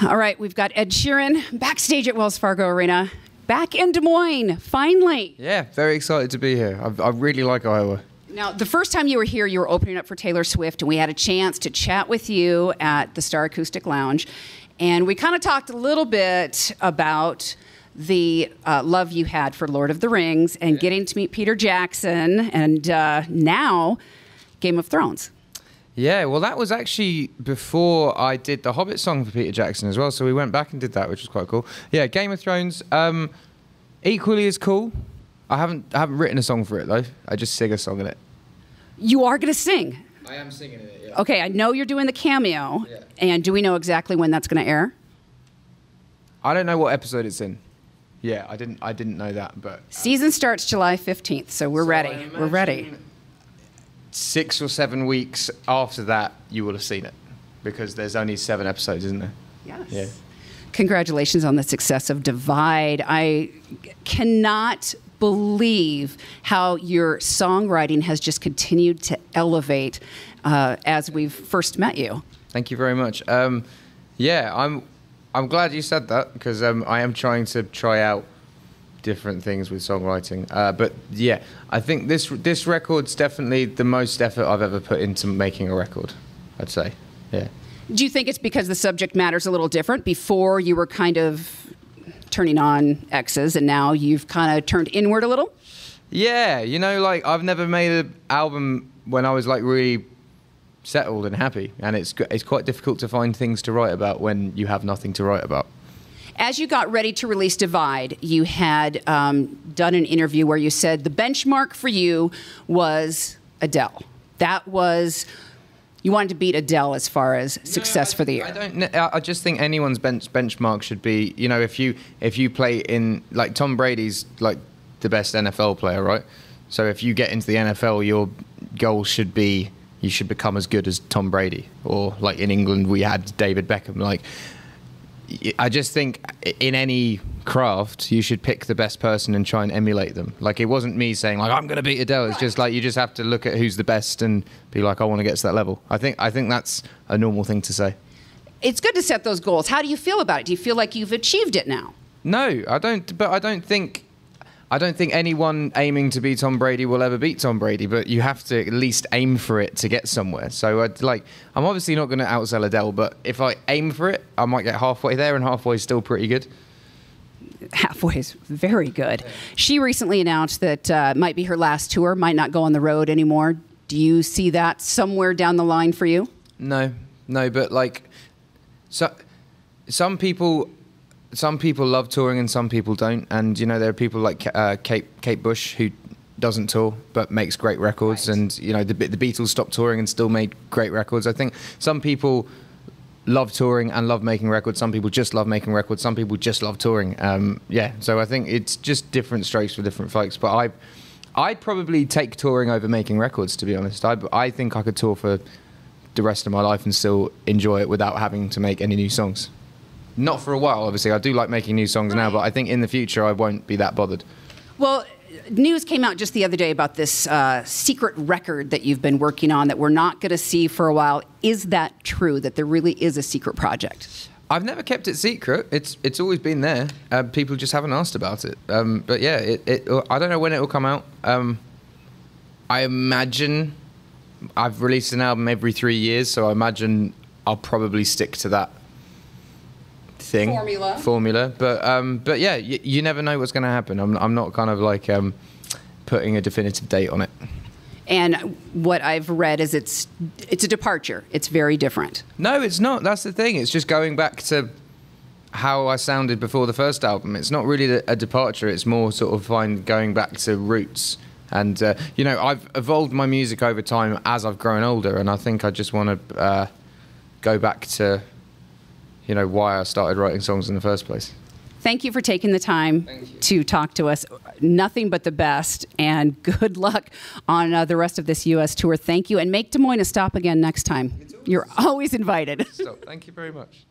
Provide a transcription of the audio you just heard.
All right, we've got Ed Sheeran backstage at Wells Fargo Arena, back in Des Moines, finally. Yeah, very excited to be here. I really like Iowa. Now, the first time you were here, you were opening up for Taylor Swift, and we had a chance to chat with you at the Star Acoustic Lounge. And we kind of talked a little bit about the love you had for Lord of the Rings and getting to meet Peter Jackson, and now Game of Thrones. Yeah, well, that was actually before I did the Hobbit song for Peter Jackson as well, so we went back and did that, which was quite cool. Yeah, Game of Thrones, equally as cool. I haven't written a song for it, though. I just sing a song in it. You are going to sing? I am singing in it, yeah. Okay, I know you're doing the cameo, yeah. And do we know exactly when that's going to air? I don't know what episode it's in. Yeah, I didn't know that, but... Season starts July 15th, so we're ready. We're ready. 6 or 7 weeks after that, you will have seen it, because there's only 7 episodes, isn't there? Yes. Yeah. Congratulations on the success of Divide. I cannot believe how your songwriting has just continued to elevate as we've first met you. Thank you very much. Yeah, I'm glad you said that, because I am trying to try out different things with songwriting. But yeah, I think this record's definitely the most effort I've ever put into making a record, I'd say. Yeah. Do you think it's because the subject matter's a little different? Before you were kind of turning on exes, and now you've kind of turned inward a little? Yeah, you know, like, I've never made an album when I was like really settled and happy, and it's quite difficult to find things to write about when you have nothing to write about. As you got ready to release Divide, you had done an interview where you said the benchmark for you was Adele. That was, you wanted to beat Adele as far as success for the year. I just think anyone's benchmark should be, you know, if you play in, like, Tom Brady's like the best NFL player, right? So if you get into the NFL, your goal should be you should become as good as Tom Brady, or like in England we had David Beckham. Like, I just think in any craft you should pick the best person and try and emulate them. Like, it wasn't me saying like I'm going to beat Adele. It's just like you just have to look at who's the best and be like, I want to get to that level. I think that's a normal thing to say. It's good to set those goals. How do you feel about it? Do you feel like you've achieved it now? No, I don't. But I don't think anyone aiming to be Tom Brady will ever beat Tom Brady, but you have to at least aim for it to get somewhere. So I'm obviously not going to outsell Adele, but if I aim for it, I might get halfway there, and halfway is still pretty good. Halfway is very good. Yeah. She recently announced that might be her last tour, might not go on the road anymore. Do you see that somewhere down the line for you? No, but like, some people love touring and some people don't, and you know, there are people like Kate Bush who doesn't tour but makes great records, right. And you know, the Beatles stopped touring and still made great records. I think some people love touring and love making records. Some people just love making records. Some people just love touring. Yeah, so I think it's just different strokes for different folks. But I'd probably take touring over making records, to be honest. I think I could tour for the rest of my life and still enjoy it without having to make any new songs. Not for a while, obviously. I do like making new songs now, but I think in the future I won't be that bothered. Well, news came out just the other day about this secret record that you've been working on that we're not going to see for a while. Is that true, that there really is a secret project? I've never kept it secret. It's always been there. People just haven't asked about it. But yeah, I don't know when it will come out. I imagine I've released an album every 3 years, so I imagine I'll probably stick to that formula, but yeah, you never know what's going to happen. I'm not kind of like putting a definitive date on it. And what I've read is it's a departure. It's very different. No, it's not. That's the thing. It's just going back to how I sounded before the first album. It's not really a departure. It's more sort of going back to roots. And you know, I've evolved my music over time as I've grown older, and I think I just want to go back to, you know, why I started writing songs in the first place. Thank you for taking the time to talk to us. Nothing but the best, and good luck on the rest of this U.S. tour. Thank you, and make Des Moines a stop again next time. You're always invited. Stop. Thank you very much.